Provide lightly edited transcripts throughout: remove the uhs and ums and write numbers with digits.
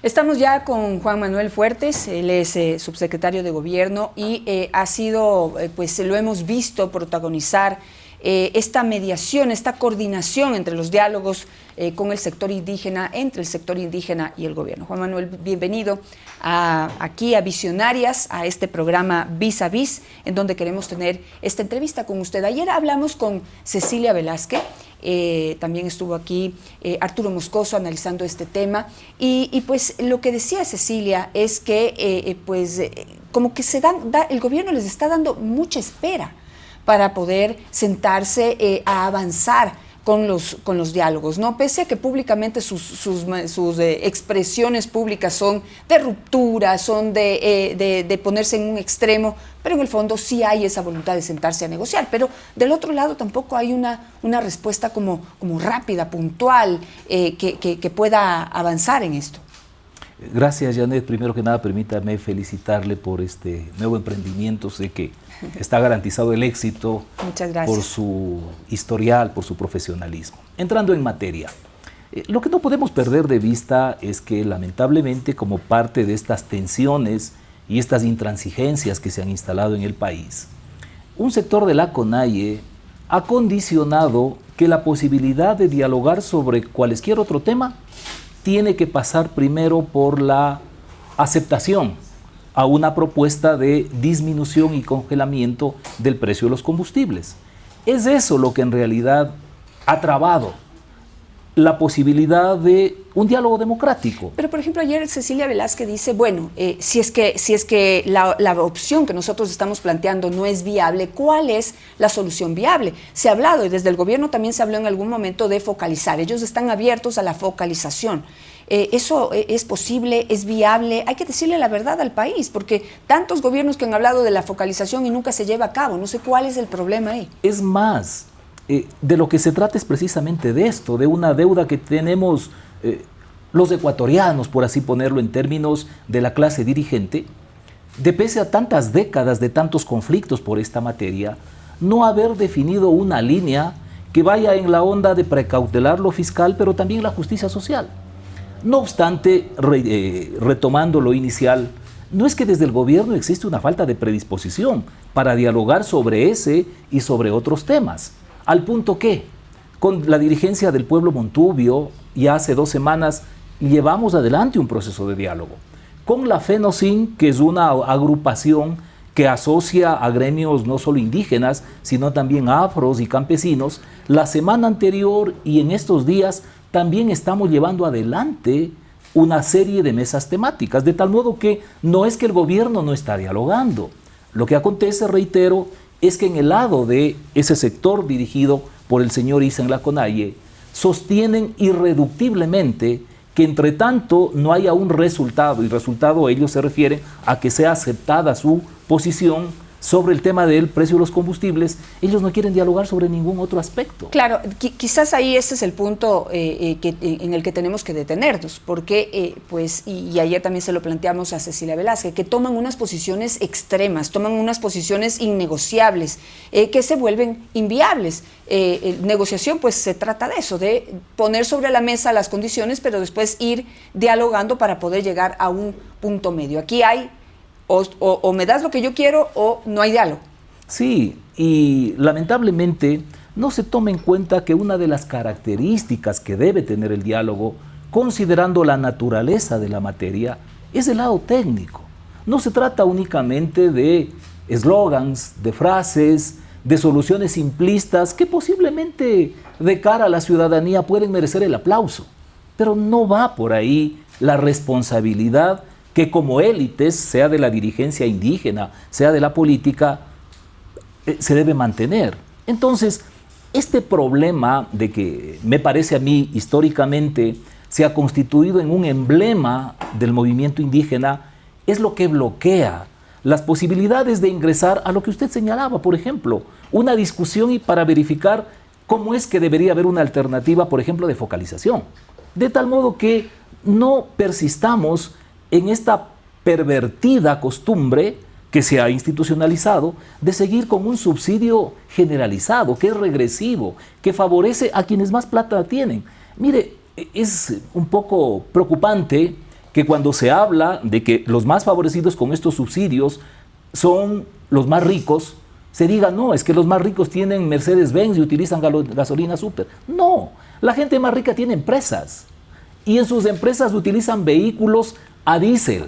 Estamos ya con Juan Manuel Fuertes, él es subsecretario de Gobierno y ha sido, pues lo hemos visto protagonizar esta mediación, esta coordinación entre los diálogos con el sector indígena, entre el sector indígena y el gobierno. Juan Manuel, bienvenido aquí a Visionarias, a este programa Vis a Vis, en donde queremos tener esta entrevista con usted. Ayer hablamos con Cecilia Velázquez, también estuvo aquí Arturo Moscoso analizando este tema y pues lo que decía Cecilia es que como que el gobierno les está dando mucha espera para poder sentarse a avanzar con los diálogos, ¿no? Pese a que públicamente sus expresiones públicas son de ruptura, son de ponerse en un extremo, pero en el fondo sí hay esa voluntad de sentarse a negociar. Pero del otro lado tampoco hay una respuesta como rápida, puntual, que pueda avanzar en esto. Gracias, Janet. Primero que nada, permítame felicitarle por este nuevo emprendimiento. Sé que está garantizado el éxito. Muchas gracias. Por su historial, por su profesionalismo. Entrando en materia, lo que no podemos perder de vista es que lamentablemente, como parte de estas tensiones y estas intransigencias que se han instalado en el país, un sector de la CONAIE ha condicionado que la posibilidad de dialogar sobre cualquier otro tema tiene que pasar primero por la aceptación a una propuesta de disminución y congelamiento del precio de los combustibles. Es eso lo que en realidad ha trabado la posibilidad de un diálogo democrático. Pero, por ejemplo, ayer Cecilia Velázquez dice, bueno, si es que la opción que nosotros estamos planteando no es viable, ¿cuál es la solución viable? Se ha hablado, y desde el gobierno también se habló en algún momento de focalizar. Ellos están abiertos a la focalización. ¿Eso es posible? ¿Es viable? Hay que decirle la verdad al país, porque tantos gobiernos que han hablado de la focalización y nunca se lleva a cabo. No sé cuál es el problema ahí. Es más, de lo que se trata es precisamente de esto, de una deuda que tenemos los ecuatorianos, por así ponerlo en términos de la clase dirigente, de pese a tantas décadas de tantos conflictos por esta materia, no haber definido una línea que vaya en la onda de precautelar lo fiscal, pero también la justicia social. No obstante, retomando lo inicial, no es que desde el gobierno existe una falta de predisposición para dialogar sobre ese y sobre otros temas, al punto que, con la dirigencia del pueblo Montubio, ya hace 2 semanas llevamos adelante un proceso de diálogo. Con la FENOCIN, que es una agrupación que asocia a gremios no solo indígenas, sino también afros y campesinos, la semana anterior y en estos días también estamos llevando adelante una serie de mesas temáticas, de tal modo que no es que el gobierno no está dialogando. Lo que acontece, reitero, es que en el lado de ese sector dirigido por el señor Issa en la CONAIE, sostienen irreductiblemente que entre tanto no haya un resultado, y resultado ellos se refieren a que sea aceptada su posición sobre el tema del precio de los combustibles. Ellos no quieren dialogar sobre ningún otro aspecto. Claro, quizás ahí ese es el punto en el que tenemos que detenernos, porque, y ayer también se lo planteamos a Cecilia Velázquez, que toman unas posiciones extremas, toman unas posiciones innegociables, que se vuelven inviables. Negociación, pues se trata de eso, de poner sobre la mesa las condiciones, pero después ir dialogando para poder llegar a un punto medio. Aquí hay o me das lo que yo quiero o no hay diálogo. Sí, y lamentablemente no se toma en cuenta que una de las características que debe tener el diálogo, considerando la naturaleza de la materia, es el lado técnico. No se trata únicamente de eslogans, de frases, de soluciones simplistas que posiblemente de cara a la ciudadanía pueden merecer el aplauso, pero no va por ahí la responsabilidad que como élites, sea de la dirigencia indígena, sea de la política, se debe mantener. Entonces, este problema de que me parece a mí históricamente se ha constituido en un emblema del movimiento indígena es lo que bloquea las posibilidades de ingresar a lo que usted señalaba, por ejemplo, una discusión y para verificar cómo es que debería haber una alternativa, por ejemplo, de focalización. De tal modo que no persistamos en esta pervertida costumbre que se ha institucionalizado de seguir con un subsidio generalizado, que es regresivo, que favorece a quienes más plata tienen. Mire, es un poco preocupante que cuando se habla de que los más favorecidos con estos subsidios son los más ricos, se diga, no, es que los más ricos tienen Mercedes-Benz y utilizan gasolina súper. No, la gente más rica tiene empresas y en sus empresas utilizan vehículos a diésel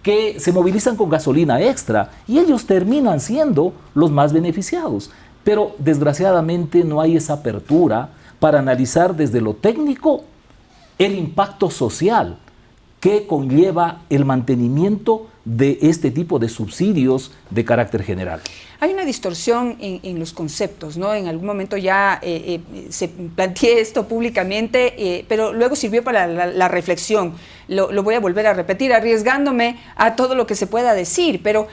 que se movilizan con gasolina extra y ellos terminan siendo los más beneficiados. Pero desgraciadamente no hay esa apertura para analizar desde lo técnico el impacto social que conlleva el mantenimiento de este tipo de subsidios de carácter general. Hay una distorsión en los conceptos, ¿no? En algún momento ya se planteé esto públicamente, pero luego sirvió para la reflexión. Lo voy a volver a repetir, arriesgándome a todo lo que se pueda decir, pero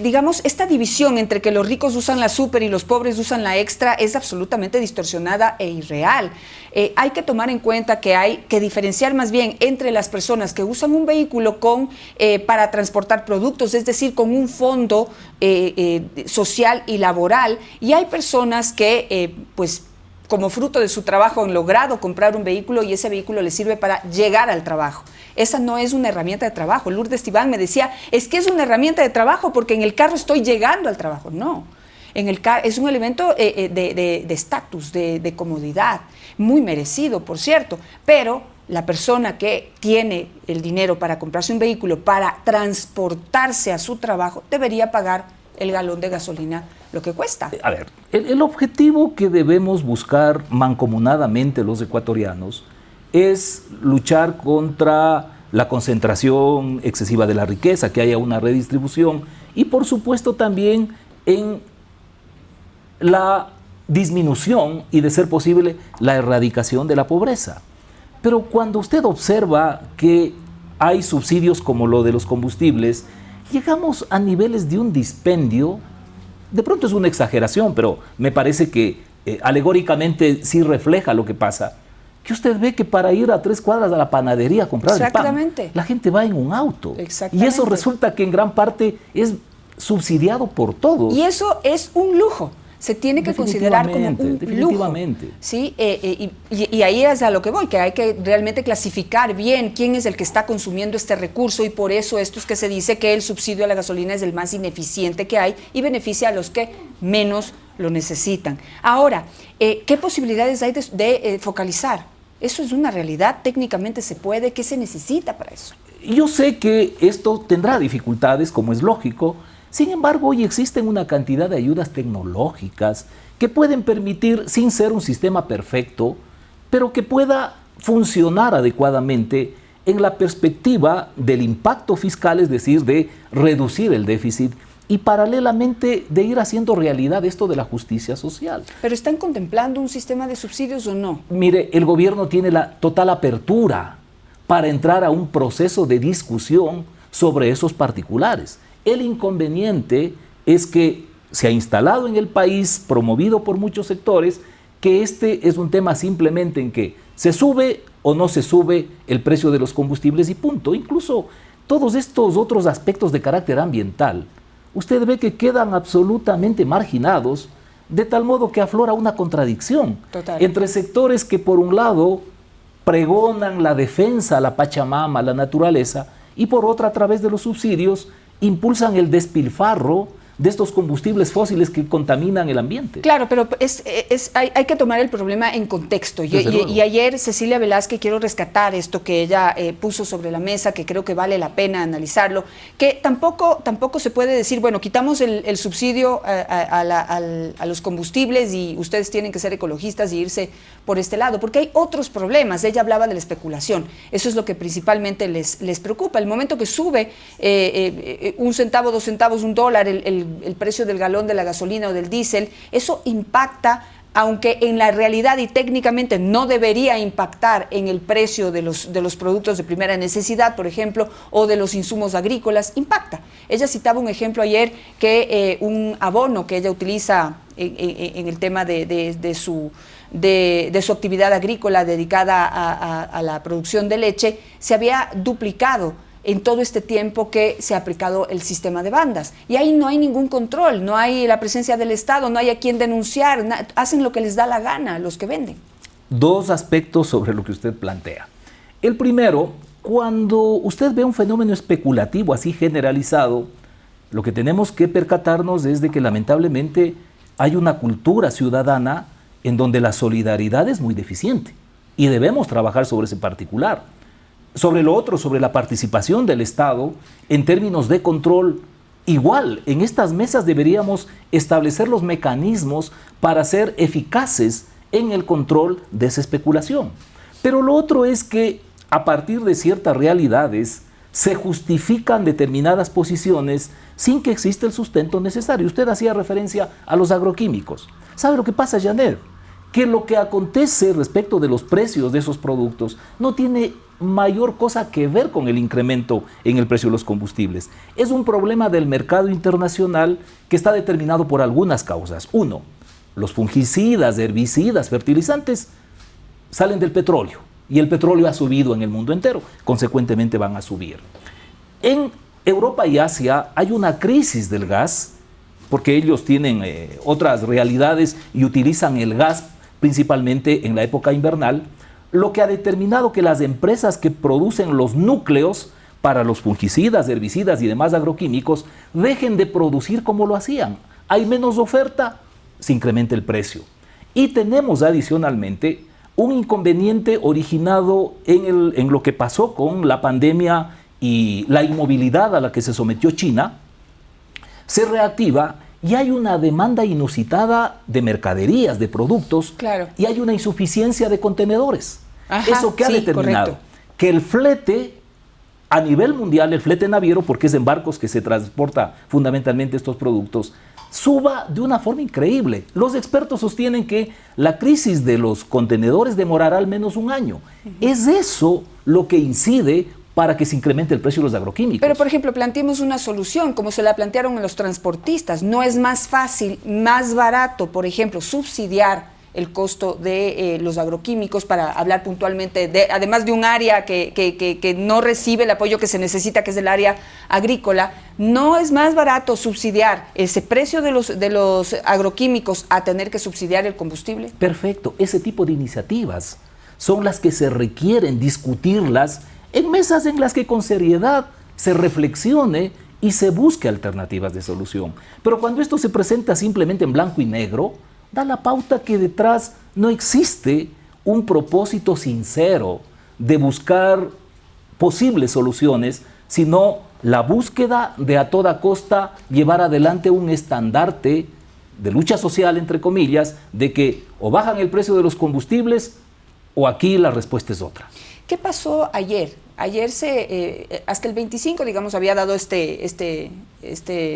digamos, esta división entre que los ricos usan la súper y los pobres usan la extra es absolutamente distorsionada e irreal. Hay que tomar en cuenta que hay que diferenciar más bien entre las personas que usan un vehículo para transportar productos, es decir, con un fondo social y laboral, y hay personas que, pues, como fruto de su trabajo han logrado comprar un vehículo y ese vehículo les sirve para llegar al trabajo. Esa no es una herramienta de trabajo. Lourdes Tibán me decía, es que es una herramienta de trabajo porque en el carro estoy llegando al trabajo. No, en el carro es un elemento de estatus, de comodidad, muy merecido, por cierto, pero la persona que tiene el dinero para comprarse un vehículo para transportarse a su trabajo debería pagar el galón de gasolina lo que cuesta. A ver, el objetivo que debemos buscar mancomunadamente los ecuatorianos es luchar contra la concentración excesiva de la riqueza, que haya una redistribución y por supuesto también en la disminución y de ser posible la erradicación de la pobreza. Pero cuando usted observa que hay subsidios como lo de los combustibles, llegamos a niveles de un dispendio, de pronto es una exageración, pero me parece que alegóricamente sí refleja lo que pasa, que usted ve que para ir a 3 cuadras a la panadería a comprar el pan, la gente va en un auto. Y eso resulta que en gran parte es subsidiado por todos. Y eso es un lujo. Se tiene que considerar como un lujo. ¿Sí? Y ahí es a lo que voy, que hay que realmente clasificar bien quién es el que está consumiendo este recurso y por eso esto es que se dice que el subsidio a la gasolina es el más ineficiente que hay y beneficia a los que menos lo necesitan. Ahora, ¿qué posibilidades hay de focalizar? Eso es una realidad, técnicamente se puede, ¿qué se necesita para eso? Yo sé que esto tendrá dificultades, como es lógico. Sin embargo, hoy existen una cantidad de ayudas tecnológicas que pueden permitir, sin ser un sistema perfecto, pero que pueda funcionar adecuadamente en la perspectiva del impacto fiscal, es decir, de reducir el déficit y paralelamente de ir haciendo realidad esto de la justicia social. ¿Pero están contemplando un sistema de subsidios o no? Mire, el gobierno tiene la total apertura para entrar a un proceso de discusión sobre esos particulares. El inconveniente es que se ha instalado en el país, promovido por muchos sectores, que este es un tema simplemente en que se sube o no se sube el precio de los combustibles y punto. Incluso todos estos otros aspectos de carácter ambiental, usted ve que quedan absolutamente marginados, de tal modo que aflora una contradicción entre sectores que por un lado pregonan la defensa a la Pachamama, a la naturaleza, y por otra a través de los subsidios impulsan el despilfarro de estos combustibles fósiles que contaminan el ambiente. Claro, pero hay que tomar el problema en contexto. Y ayer Cecilia Velázquez, quiero rescatar esto que ella puso sobre la mesa, que creo que vale la pena analizarlo, que tampoco se puede decir, bueno, quitamos el subsidio a los combustibles y ustedes tienen que ser ecologistas y irse por este lado, porque hay otros problemas. Ella hablaba de la especulación, eso es lo que principalmente les preocupa. El momento que sube 1 centavo, 2 centavos, $1 el precio del galón de la gasolina o del diésel, eso impacta, aunque en la realidad y técnicamente no debería impactar en el precio de los productos de primera necesidad, por ejemplo, o de los insumos agrícolas, impacta. Ella citaba un ejemplo ayer que un abono que ella utiliza en el tema de su actividad agrícola dedicada a la producción de leche, se había duplicado en todo este tiempo que se ha aplicado el sistema de bandas. Y ahí no hay ningún control, no hay la presencia del Estado, no hay a quien denunciar, hacen lo que les da la gana los que venden. 2 aspectos sobre lo que usted plantea. El primero, Cuando usted ve un fenómeno especulativo así generalizado, lo que tenemos que percatarnos es de que lamentablemente hay una cultura ciudadana en donde la solidaridad es muy deficiente y debemos trabajar sobre ese particular. Sobre lo otro, sobre la participación del Estado en términos de control, igual en estas mesas deberíamos establecer los mecanismos para ser eficaces en el control de esa especulación. Pero lo otro es que a partir de ciertas realidades se justifican determinadas posiciones sin que exista el sustento necesario. Usted hacía referencia a los agroquímicos. ¿Sabe lo que pasa, Janet? Que lo que acontece respecto de los precios de esos productos no tiene mayor cosa que ver con el incremento en el precio de los combustibles. Es un problema del mercado internacional que está determinado por algunas causas. Uno, los fungicidas, herbicidas, fertilizantes salen del petróleo y el petróleo ha subido en el mundo entero, consecuentemente van a subir. En Europa y Asia hay una crisis del gas porque ellos tienen otras realidades y utilizan el gas principalmente en la época invernal, lo que ha determinado que las empresas que producen los núcleos para los fungicidas, herbicidas y demás agroquímicos dejen de producir como lo hacían. Hay menos oferta, se incrementa el precio. Y tenemos adicionalmente un inconveniente originado en lo que pasó con la pandemia y la inmovilidad a la que se sometió China. Se reactiva y hay una demanda inusitada de mercaderías, de productos, claro, y hay una insuficiencia de contenedores. Ajá, ¿eso qué ha determinado? Correcto. Que el flete a nivel mundial, el flete naviero, porque es en barcos que se transporta fundamentalmente estos productos, suba de una forma increíble. Los expertos sostienen que la crisis de los contenedores demorará al menos un año. Es eso lo que incide para que se incremente el precio de los agroquímicos. Pero, por ejemplo, planteemos una solución, como se la plantearon a los transportistas. ¿No es más fácil, más barato, por ejemplo, subsidiar el costo de los agroquímicos para hablar puntualmente, además de un área que no recibe el apoyo que se necesita, que es el área agrícola? ¿No es más barato subsidiar ese precio de los agroquímicos a tener que subsidiar el combustible? Perfecto. Ese tipo de iniciativas son las que se requieren discutirlas en mesas en las que con seriedad se reflexione y se busque alternativas de solución. Pero cuando esto se presenta simplemente en blanco y negro, da la pauta que detrás no existe un propósito sincero de buscar posibles soluciones, sino la búsqueda de a toda costa llevar adelante un estandarte de lucha social, entre comillas, de que o bajan el precio de los combustibles o aquí la respuesta es otra. ¿Qué pasó ayer? Ayer hasta el 25, digamos, había dado este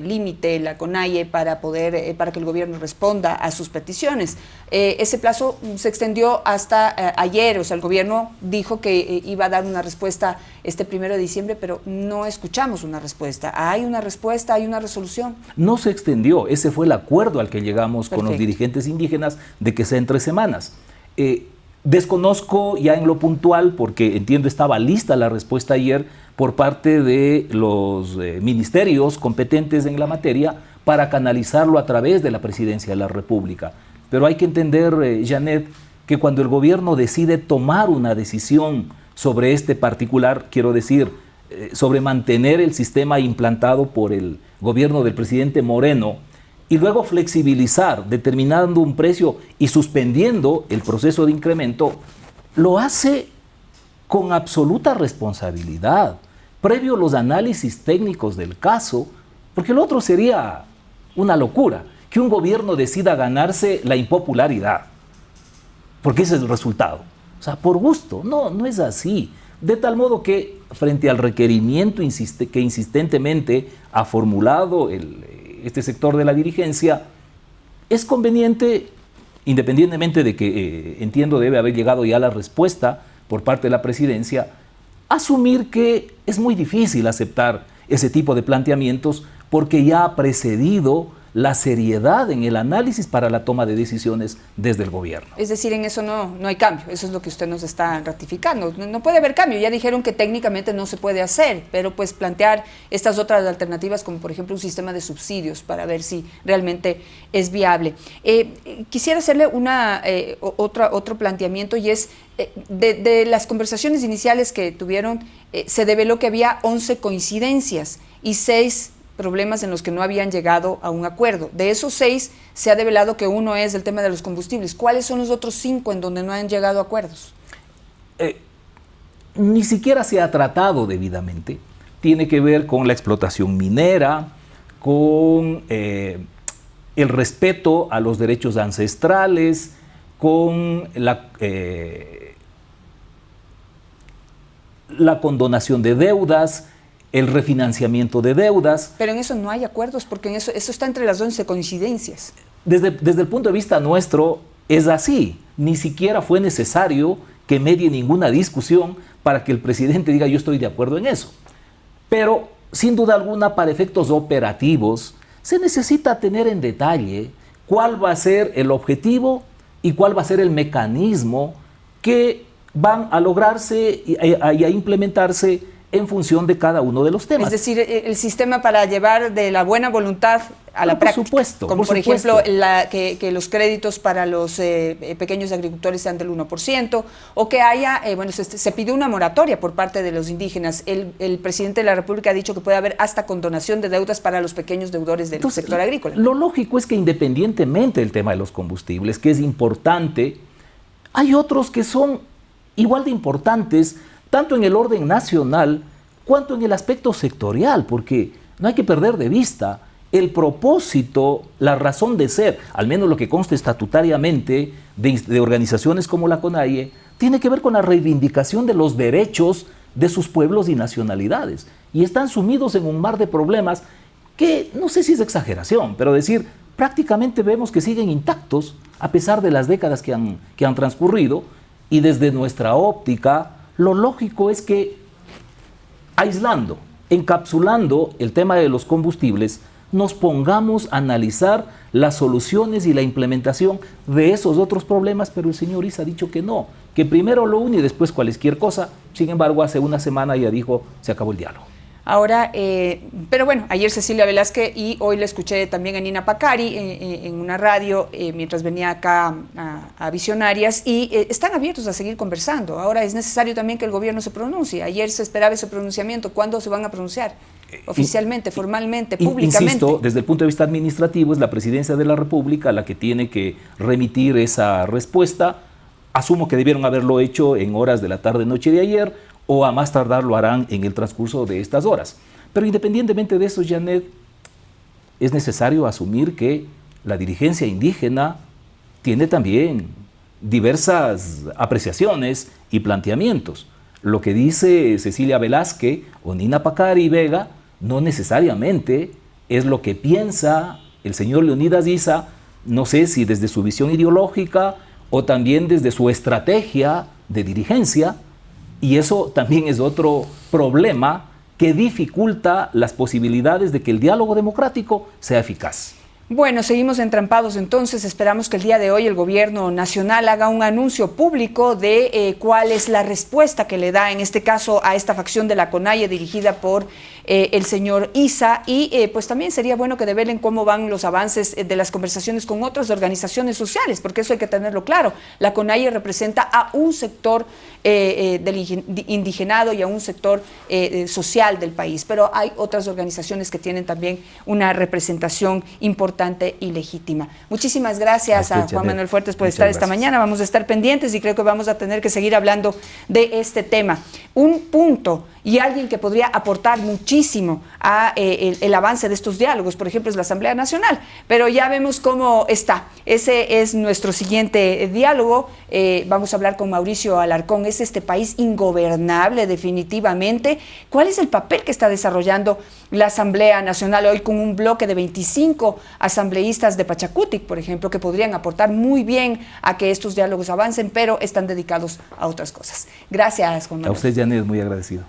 límite la CONAIE para que el gobierno responda a sus peticiones. Ese plazo se extendió hasta ayer, o sea, el gobierno dijo que iba a dar una respuesta este 1 de diciembre, pero no escuchamos una respuesta. ¿Hay una respuesta? ¿Hay una resolución? No se extendió, ese fue el acuerdo al que llegamos. Perfecto. Con los dirigentes indígenas de que sea en 3 semanas. Desconozco ya en lo puntual, porque entiendo estaba lista la respuesta ayer por parte de los ministerios competentes en la materia para canalizarlo a través de la Presidencia de la República. Pero hay que entender, Janet, que cuando el gobierno decide tomar una decisión sobre este particular, quiero decir, sobre mantener el sistema implantado por el gobierno del presidente Moreno, y luego flexibilizar, determinando un precio y suspendiendo el proceso de incremento, lo hace con absoluta responsabilidad, previo los análisis técnicos del caso, porque lo otro sería una locura, que un gobierno decida ganarse la impopularidad, porque ese es el resultado. O sea, por gusto, no es así. De tal modo que, frente al requerimiento que insistentemente ha formulado este sector de la dirigencia, es conveniente, independientemente de que entiendo debe haber llegado ya la respuesta por parte de la presidencia, asumir que es muy difícil aceptar ese tipo de planteamientos porque ya ha precedido la seriedad en el análisis para la toma de decisiones desde el gobierno. Es decir, en eso no hay cambio, eso es lo que usted nos está ratificando. No puede haber cambio, ya dijeron que técnicamente no se puede hacer, pero pues plantear estas otras alternativas, como por ejemplo un sistema de subsidios para ver si realmente es viable. Quisiera hacerle otro planteamiento, y es de las conversaciones iniciales que tuvieron, se develó que había 11 coincidencias y 6 problemas en los que no habían llegado a un acuerdo. De esos 6 se ha develado que uno es el tema de los combustibles. ¿Cuáles son los otros 5 en donde no han llegado a acuerdos? Ni siquiera se ha tratado debidamente. Tiene que ver con la explotación minera, con el respeto a los derechos ancestrales, con la condonación de deudas, el refinanciamiento de deudas. Pero en eso no hay acuerdos, porque en eso está entre las 11 coincidencias. Desde el punto de vista nuestro es así. Ni siquiera fue necesario que medie ninguna discusión para que el presidente diga yo estoy de acuerdo en eso. Pero sin duda alguna, para efectos operativos, se necesita tener en detalle cuál va a ser el objetivo y cuál va a ser el mecanismo que van a lograrse y a implementarse en función de cada uno de los temas. Es decir, el sistema para llevar de la buena voluntad a la práctica. Por supuesto. Como por ejemplo que los créditos para los pequeños agricultores sean del 1%, o que haya, se pidió una moratoria por parte de los indígenas. El presidente de la República ha dicho que puede haber hasta condonación de deudas para los pequeños deudores del sector agrícola. Lo lógico es que independientemente del tema de los combustibles, que es importante, hay otros que son igual de importantes, tanto en el orden nacional cuanto en el aspecto sectorial, porque no hay que perder de vista el propósito, la razón de ser, al menos lo que consta estatutariamente de organizaciones como la CONAIE, tiene que ver con la reivindicación de los derechos de sus pueblos y nacionalidades. Y están sumidos en un mar de problemas que, no sé si es exageración, pero decir, prácticamente vemos que siguen intactos a pesar de las décadas que han transcurrido, y desde nuestra óptica, lo lógico es que aislando, encapsulando el tema de los combustibles, nos pongamos a analizar las soluciones y la implementación de esos otros problemas, pero el señor Issa ha dicho que no, que primero lo une y después cualquier cosa. Sin embargo, hace una semana ya dijo, se acabó el diálogo. Ahora, pero bueno, ayer Cecilia Velázquez y hoy la escuché también a Nina Pacari en una radio mientras venía acá a Visionarias, y están abiertos a seguir conversando. Ahora es necesario también que el gobierno se pronuncie. Ayer se esperaba ese pronunciamiento. ¿Cuándo se van a pronunciar? Oficialmente, formalmente, públicamente. Insisto, desde el punto de vista administrativo es la Presidencia de la República la que tiene que remitir esa respuesta. Asumo que debieron haberlo hecho en horas de la tarde-noche de ayer, o a más tardar lo harán en el transcurso de estas horas. Pero independientemente de eso, Janet, es necesario asumir que la dirigencia indígena tiene también diversas apreciaciones y planteamientos. Lo que dice Cecilia Velázquez o Nina Pacari Vega no necesariamente es lo que piensa el señor Leonidas Issa, no sé si desde su visión ideológica o también desde su estrategia de dirigencia. Y eso también es otro problema que dificulta las posibilidades de que el diálogo democrático sea eficaz. Bueno, seguimos entrampados entonces. Esperamos que el día de hoy el gobierno nacional haga un anuncio público de cuál es la respuesta que le da, en este caso, a esta facción de la CONAIE dirigida por el señor Issa, y pues también sería bueno que develen cómo van los avances de las conversaciones con otras organizaciones sociales, porque eso hay que tenerlo claro. La CONAIE representa a un sector del indigenado y a un sector social del país, pero hay otras organizaciones que tienen también una representación importante y legítima. Muchísimas gracias a Juan Manuel Fuertes por estar esta mañana. Vamos a estar pendientes y creo que vamos a tener que seguir hablando de este tema. Un punto y alguien que podría aportar muchísimo a el avance de estos diálogos, por ejemplo, es la Asamblea Nacional, pero ya vemos cómo está. Ese es nuestro siguiente diálogo. Vamos a hablar con Mauricio Alarcón. ¿Es este país ingobernable definitivamente? ¿Cuál es el papel que está desarrollando la Asamblea Nacional hoy con un bloque de 25 asambleístas de Pachacutic, por ejemplo, que podrían aportar muy bien a que estos diálogos avancen, pero están dedicados a otras cosas? Gracias, Juan Manuel. A usted, Janet, muy agradecido.